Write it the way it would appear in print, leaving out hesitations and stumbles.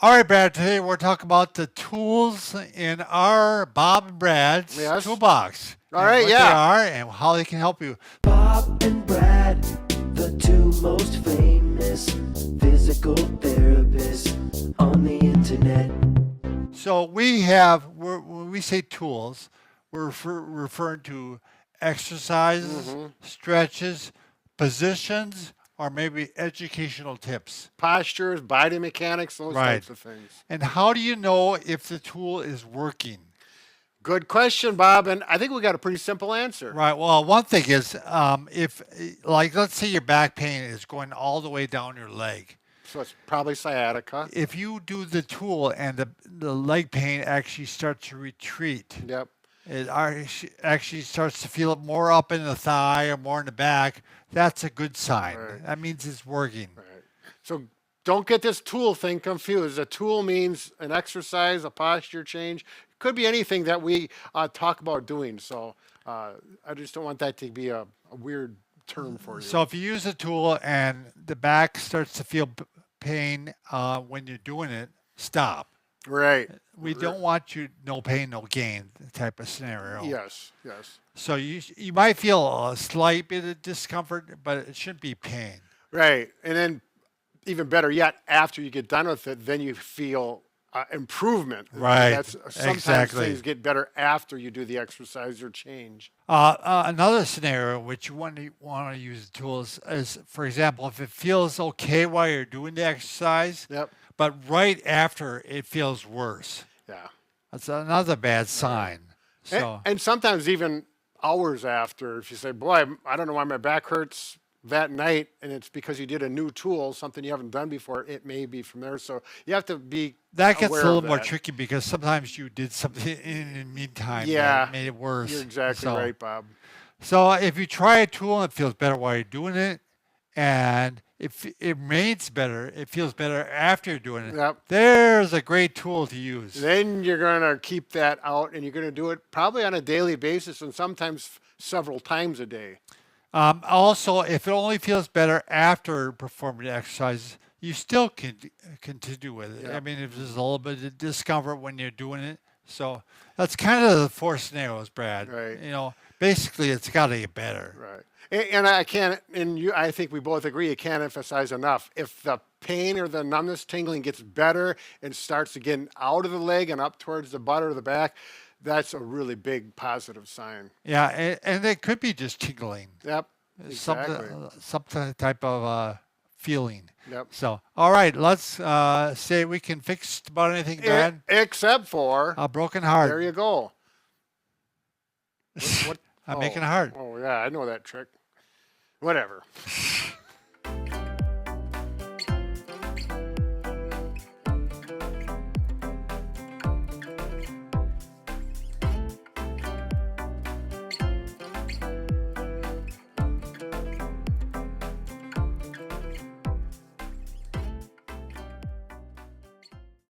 All right, Brad, today we're talking about the tools in our Bob and Brad's Yes. toolbox All and right. what they Yeah. are and how they can help you. Bob and Brad, the two most famous physical therapists on the internet. So when we say tools, we're referring to exercises, Mm-hmm. stretches, positions, or maybe educational tips. Postures, body mechanics, those Right. types of things. And how do you know if the tool is working? Good question, Bob. And I think we got a pretty simple answer. Right. Well, one thing is, if like let's say your back pain is going all the way down your leg, So it's probably sciatica. if you do the tool and the leg pain actually starts to retreat, Yep. it actually starts to feel it more up in the thigh or more in the back, that's a good sign. Right. That means it's working. Right. So don't get this tool thing confused. A tool means an exercise, a posture change. Could be anything that we talk about doing. So I just don't want that to be a weird term for you. So if you use a tool and the back starts to feel pain when you're doing it, stop. Right. We don't want you no pain, no gain type of scenario. Yes. Yes. So you might feel a slight bit of discomfort, but it shouldn't be pain. Right. And then even better yet, after you get done with it, then you feel improvement. Right. That's sometimes Exactly. things get better after you do the exercise or change. Another scenario in which you want to use the tools is, for example, if it feels okay while you're doing the exercise, Yep. but right after it feels worse. Yeah. That's another bad sign. So And sometimes even hours after, if you say, "Boy, I don't know why my back hurts that night," and it's because you did a new tool, something you haven't done before, it may be from there. So you have to be that gets aware a little of more that. tricky because sometimes you did something in the meantime Yeah, that made it worse. you're exactly So, right, Bob. so if you try a tool and it feels better while you're doing it, and if it remains better, it feels better after you're doing it. Yep. There's a great tool to use. Then you're going to keep that out and you're going to do it probably on a daily basis and sometimes several times a day. Also, if it only feels better after performing the exercise, you still can continue with it. I Yep. mean, if there's a little bit of discomfort when you're doing it, so that's kind of the four scenarios, Brad. Right. Basically, it's got to get better. Right. And I can't, and you, I think we both agree, you can't emphasize enough. If the pain or the numbness tingling gets better and starts to get out of the leg and up towards the butt or the back, that's a really big positive sign. Yeah, and it could be just tingling, Yep. Exactly. some type of feeling. Yep. So, all right, let's say we can fix about anything, Brad. Except for, A broken heart. there you go. What, I'm making a heart. Oh, yeah, I know that trick. Whatever.